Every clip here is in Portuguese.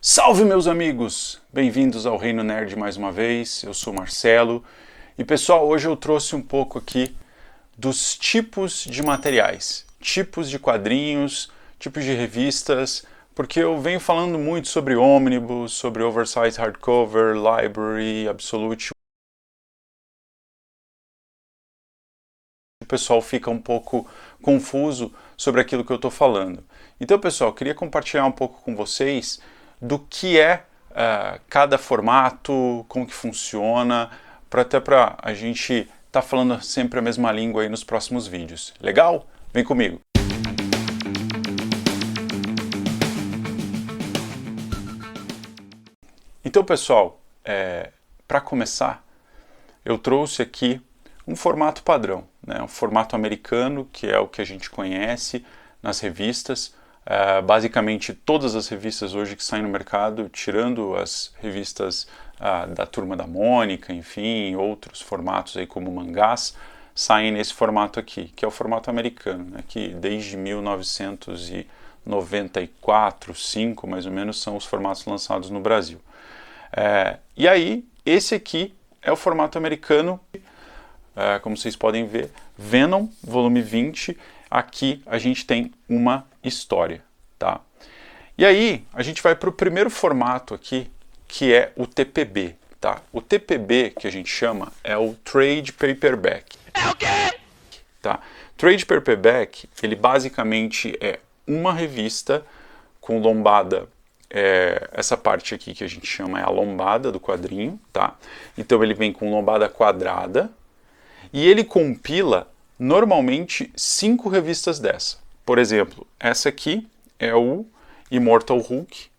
Salve, meus amigos! Bem-vindos ao Reino Nerd mais uma vez, eu sou Marcelo e pessoal, hoje eu trouxe um pouco aqui dos tipos de materiais, tipos de quadrinhos, tipos de revistas, porque eu venho falando muito sobre Omnibus, sobre Oversized Hardcover, Library, Absolute. O pessoal fica um pouco confuso sobre aquilo que eu estou falando. Então, pessoal, eu queria compartilhar um pouco com vocês do que é cada formato, como que funciona, até para a gente estar falando sempre a mesma língua aí nos próximos vídeos. Legal? Vem comigo! Então, pessoal, para começar, eu trouxe aqui um formato padrão, né? Um formato americano, que é o que a gente conhece nas revistas. Basicamente todas as revistas hoje que saem no mercado, tirando as revistas da Turma da Mônica, enfim, outros formatos aí como mangás, saem nesse formato aqui, que é o formato americano, né, que desde 1994, 5 mais ou menos, são os formatos lançados no Brasil. E aí, esse aqui é o formato americano, como vocês podem ver, Venom, volume 20, aqui a gente tem uma história, tá? E aí, a gente vai para o primeiro formato aqui, que é o TPB, tá? O TPB, que a gente chama, é o Trade Paperback. É o quê? Tá? Trade Paperback, ele basicamente é uma revista com lombada, essa parte aqui que a gente chama é a lombada do quadrinho, tá? Então ele vem com lombada quadrada e ele compila normalmente 5 revistas dessa. Por exemplo, essa aqui é o Immortal Hulk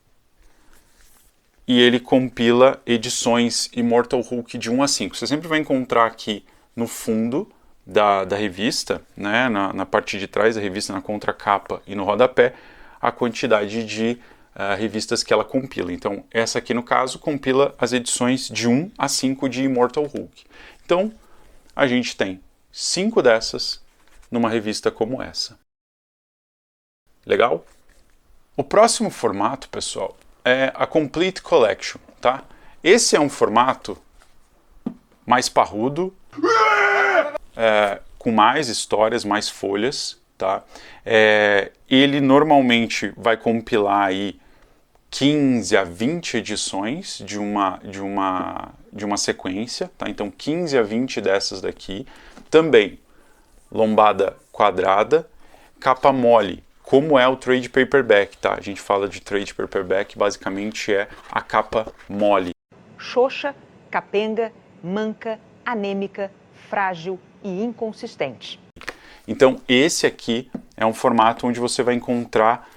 e ele compila edições Immortal Hulk de 1 a 5. Você sempre vai encontrar aqui no fundo da revista, né, na parte de trás da revista, na contracapa e no rodapé, a quantidade de revistas que ela compila. Então, essa aqui no caso compila as edições de 1 a 5 de Immortal Hulk. Então, a gente tem 5 dessas numa revista como essa. Legal? O próximo formato, pessoal, é a Complete Collection, tá? Esse é um formato mais parrudo, com mais histórias, mais folhas, tá? Ele normalmente vai compilar aí 15 a 20 edições de uma sequência, tá? Então 15 a 20 dessas daqui. Também lombada quadrada, capa mole, como é o Trade Paperback, tá? A gente fala de Trade Paperback, basicamente é a capa mole. Xoxa, capenga, manca, anêmica, frágil e inconsistente. Então esse aqui é um formato onde você vai encontrar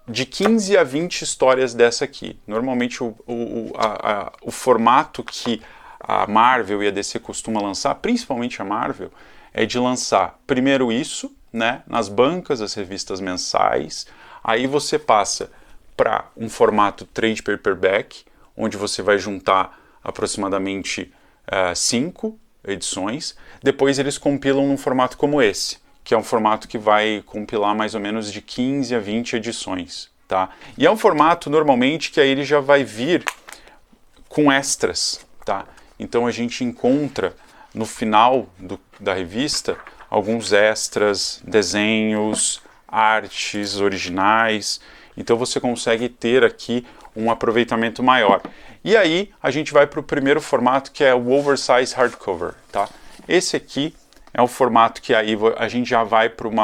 de 15 a 20 histórias dessa aqui. Normalmente o formato que a Marvel e a DC costuma lançar, principalmente a Marvel, é de lançar primeiro isso, né, nas bancas, as revistas mensais, aí você passa para um formato Trade Paperback, onde você vai juntar aproximadamente 5 edições, depois eles compilam num formato como esse, que é um formato que vai compilar mais ou menos de 15 a 20 edições, tá? E é um formato, normalmente, que aí ele já vai vir com extras, tá? Então a gente encontra no final da revista alguns extras, desenhos, artes originais, então você consegue ter aqui um aproveitamento maior. E aí a gente vai para o primeiro formato, que é o Oversized Hardcover, tá? Esse aqui é um formato que aí a gente já vai para um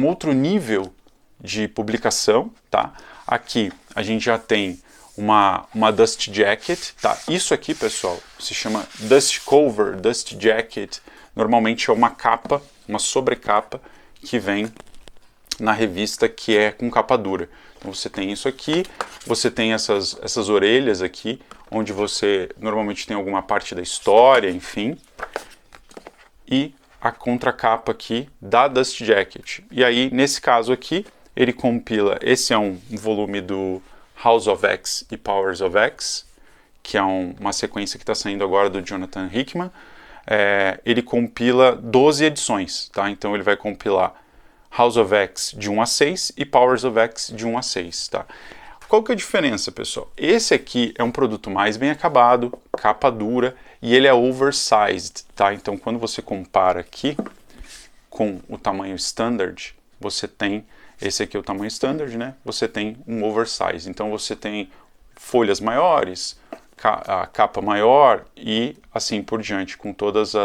outro nível de publicação, tá? Aqui a gente já tem uma Dust Jacket, tá? Isso aqui, pessoal, se chama Dust Cover, Dust Jacket. Normalmente é uma capa, uma sobrecapa que vem na revista que é com capa dura. Então você tem isso aqui, você tem essas orelhas aqui, onde você normalmente tem alguma parte da história, enfim, e a contracapa aqui da Dust Jacket. E aí, nesse caso aqui, ele compila, esse é um volume do House of X e Powers of X, que é uma sequência que está saindo agora do Jonathan Hickman. Ele compila 12 edições, tá? Então ele vai compilar House of X de 1 a 6 e Powers of X de 1 a 6, tá? Qual que é a diferença, pessoal? Esse aqui é um produto mais bem acabado, capa dura, e ele é oversized, tá? Então, quando você compara aqui com o tamanho standard, você tem, esse aqui é o tamanho standard, né? Você tem um oversize. Então, você tem folhas maiores, a capa maior e assim por diante, com todas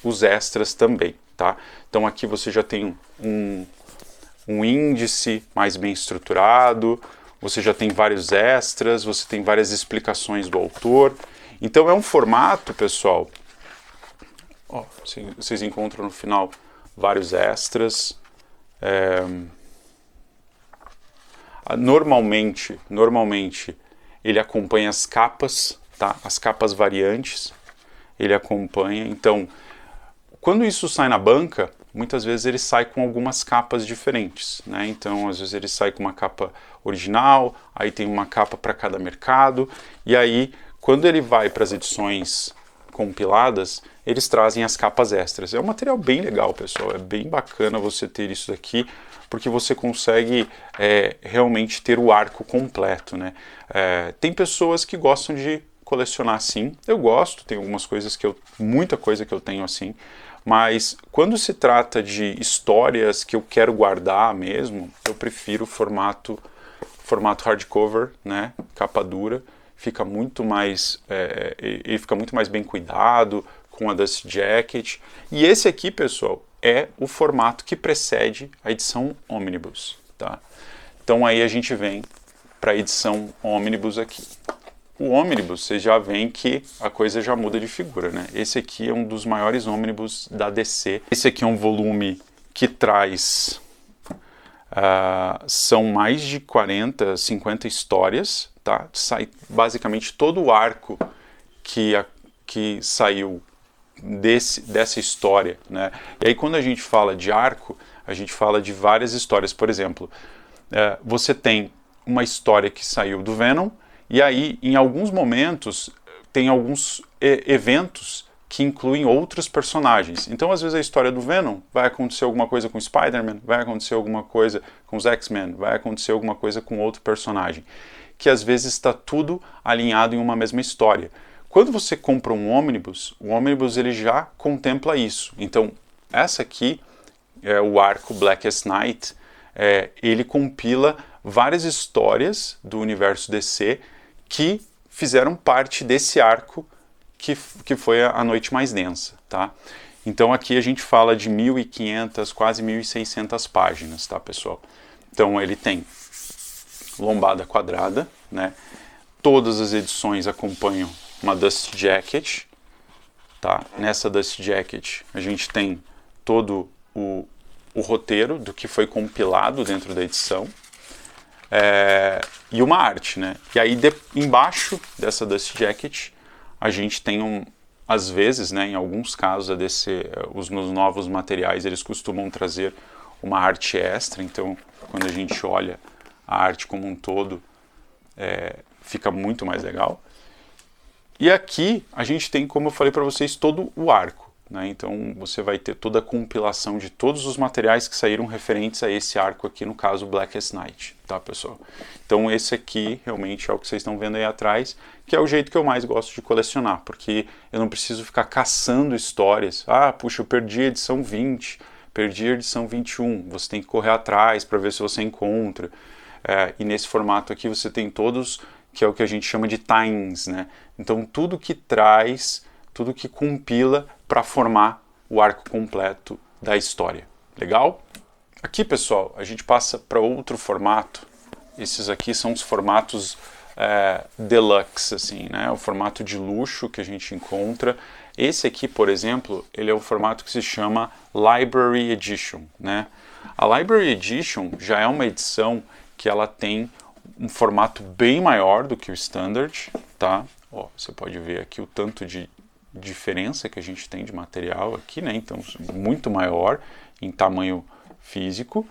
os extras também, tá? Então aqui você já tem um índice mais bem estruturado, você já tem vários extras, você tem várias explicações do autor. Então é um formato, pessoal, ó, vocês encontram no final vários extras. Normalmente ele acompanha as capas, tá? As capas variantes, ele acompanha. Então, quando isso sai na banca, muitas vezes ele sai com algumas capas diferentes, né? Então, às vezes ele sai com uma capa original, aí tem uma capa para cada mercado, e aí, quando ele vai para as edições compiladas, eles trazem as capas extras. É um material bem legal, pessoal, é bem bacana você ter isso daqui, porque você consegue realmente ter o arco completo, né? Tem pessoas que gostam de colecionar assim, eu gosto, tem algumas coisas muita coisa que eu tenho assim, mas quando se trata de histórias que eu quero guardar mesmo, eu prefiro o formato hardcover, né? Capa dura, fica muito mais, ele fica muito mais bem cuidado, com a Dust Jacket. E esse aqui, pessoal, é o formato que precede a edição Omnibus, tá? Então aí a gente vem para a edição Omnibus aqui. O Omnibus, vocês já veem que a coisa já muda de figura, né? Esse aqui é um dos maiores Omnibus da DC. Esse aqui é um volume que traz... são mais de 40, 50 histórias, tá? Sai basicamente todo o arco que saiu dessa história, né? E aí quando a gente fala de arco, a gente fala de várias histórias. Por exemplo, você tem uma história que saiu do Venom, e aí em alguns momentos tem alguns eventos que incluem outros personagens. Então às vezes a história do Venom vai acontecer alguma coisa com o Spider-Man, vai acontecer alguma coisa com os X-Men, vai acontecer alguma coisa com outro personagem, que às vezes está tudo alinhado em uma mesma história. Quando você compra um Omnibus, o Omnibus ele já contempla isso. Então, essa aqui, o arco Blackest Night, ele compila várias histórias do universo DC que fizeram parte desse arco que foi a Noite Mais Densa, tá? Então, aqui a gente fala de 1.500, quase 1.600 páginas, tá, pessoal? Então, ele tem lombada quadrada, né? Todas as edições acompanham uma Dust Jacket, tá? Nessa Dust Jacket a gente tem todo o roteiro do que foi compilado dentro da edição e uma arte, né? E aí embaixo dessa Dust Jacket a gente tem às vezes, né, em alguns casos a DC, nos novos materiais eles costumam trazer uma arte extra, então quando a gente olha a arte como um todo fica muito mais legal. E aqui a gente tem, como eu falei para vocês, todo o arco, né? Então você vai ter toda a compilação de todos os materiais que saíram referentes a esse arco aqui, no caso Blackest Night, tá, pessoal? Então esse aqui realmente é o que vocês estão vendo aí atrás, que é o jeito que eu mais gosto de colecionar, porque eu não preciso ficar caçando histórias. Ah, puxa, eu perdi a edição 20, perdi a edição 21, você tem que correr atrás para ver se você encontra. E nesse formato aqui você tem todos, que é o que a gente chama de times, né? Então tudo que traz, tudo que compila para formar o arco completo da história. Legal? Aqui, pessoal, a gente passa para outro formato. Esses aqui são os formatos deluxe, assim, né? O formato de luxo que a gente encontra. Esse aqui, por exemplo, ele é um formato que se chama Library Edition, né? A Library Edition já é uma edição que ela tem um formato bem maior do que o Standard, tá? Ó, você pode ver aqui o tanto de diferença que a gente tem de material aqui, né? Então, muito maior em tamanho físico.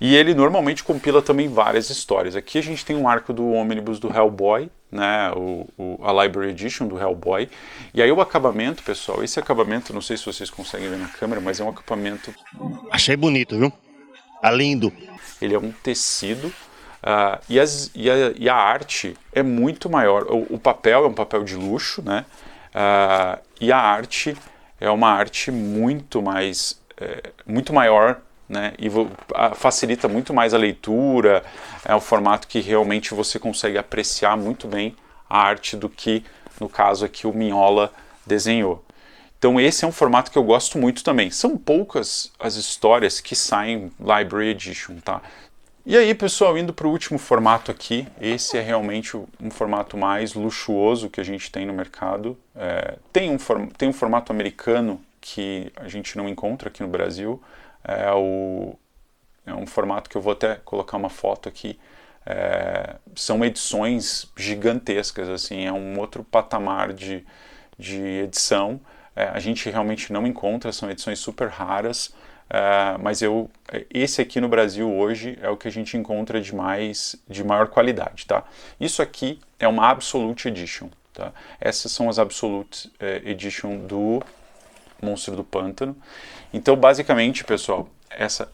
E ele normalmente compila também várias histórias. Aqui a gente tem um arco do ônibus do Hellboy, né, a Library Edition do Hellboy. E aí o acabamento, pessoal, esse acabamento, não sei se vocês conseguem ver na câmera, mas é um acabamento... Achei bonito, viu? Tá lindo. Ele é um tecido e a arte é muito maior. O papel é um papel de luxo, né? E a arte é uma arte muito mais, muito maior, né? E facilita muito mais a leitura. É um formato que realmente você consegue apreciar muito bem a arte do que, no caso aqui, o Mignola desenhou. Então esse é um formato que eu gosto muito também. São poucas as histórias que saem Library Edition, tá? E aí, pessoal, indo para o último formato aqui, esse é realmente um formato mais luxuoso que a gente tem no mercado. Tem um formato americano que a gente não encontra aqui no Brasil. É um formato que eu vou até colocar uma foto aqui. São edições gigantescas, assim, é um outro patamar de edição. A gente realmente não encontra, são edições super raras. Mas esse aqui no Brasil hoje é o que a gente encontra de maior qualidade, tá? Isso aqui é uma Absolute Edition, tá? Essas são as Absolute Edition do Monstro do Pântano. Então, basicamente, pessoal,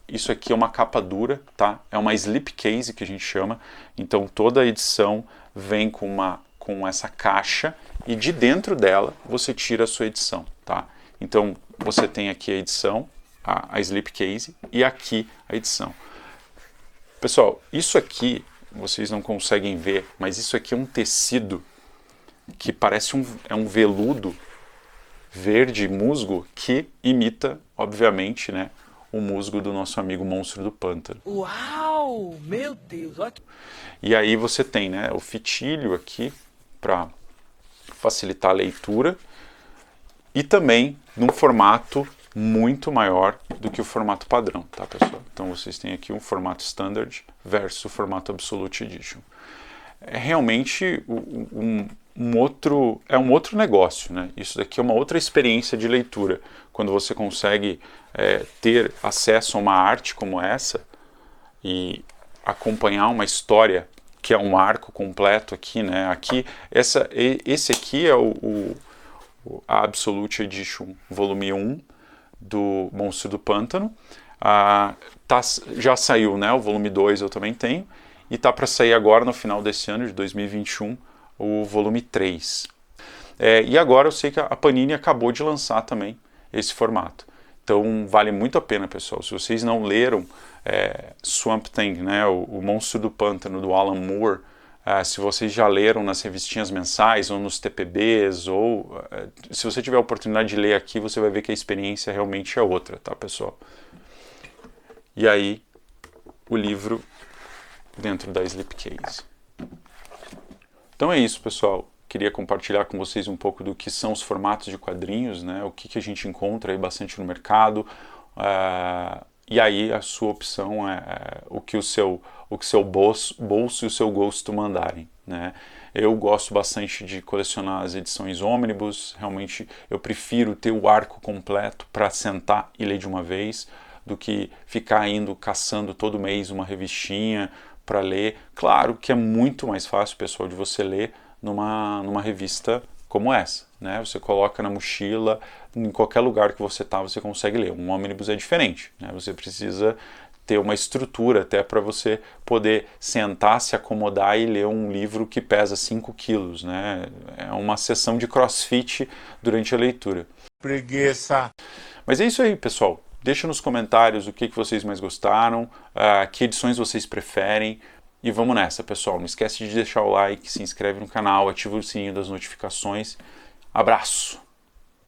isso aqui é uma capa dura, tá? É uma slipcase que a gente chama. Então, toda a edição vem com essa caixa e de dentro dela você tira a sua edição, tá? Então, você tem aqui a edição, a slipcase, e aqui a edição. Pessoal, isso aqui, vocês não conseguem ver, mas isso aqui é um tecido que parece um veludo verde musgo que imita, obviamente, né, o musgo do nosso amigo Monstro do Pântano. Uau! Meu Deus! Olha. E aí você tem, né, o fitilho aqui para facilitar a leitura e também num formato muito maior do que o formato padrão, tá, pessoal? Então vocês têm aqui um formato standard versus o formato Absolute Edition. É realmente um outro negócio, né? Isso daqui é uma outra experiência de leitura. Quando você consegue ter acesso a uma arte como essa e acompanhar uma história que é um arco completo aqui, né? Esse aqui é a Absolute Edition volume 1 do Monstro do Pântano. Já saiu, né, o volume 2 eu também tenho, e tá para sair agora no final desse ano de 2021 o volume 3. E agora eu sei que a Panini acabou de lançar também esse formato. Então vale muito a pena, pessoal. Se vocês não leram Swamp Thing, né, o Monstro do Pântano do Alan Moore, se vocês já leram nas revistinhas mensais ou nos TPBs, ou se você tiver a oportunidade de ler aqui, você vai ver que a experiência realmente é outra, tá, pessoal? E aí, o livro dentro da slipcase. Então é isso, pessoal. Queria compartilhar com vocês um pouco do que são os formatos de quadrinhos, né? O que a gente encontra aí bastante no mercado. E aí a sua opção é o que o seu bolso e o seu gosto mandarem, né? Eu gosto bastante de colecionar as edições ônibus. Realmente eu prefiro ter o arco completo para sentar e ler de uma vez do que ficar indo caçando todo mês uma revistinha para ler. Claro que é muito mais fácil, pessoal, de você ler numa revista como essa, né? Você coloca na mochila, em qualquer lugar que você está, você consegue ler. Um ônibus é diferente, né? Você precisa ter uma estrutura até para você poder sentar, se acomodar e ler um livro que pesa 5 quilos, né? É uma sessão de crossfit durante a leitura. Preguiça. Mas é isso aí, pessoal. Deixa nos comentários o que vocês mais gostaram, que edições vocês preferem. E vamos nessa, pessoal. Não esquece de deixar o like, se inscreve no canal, ativa o sininho das notificações. Abraço!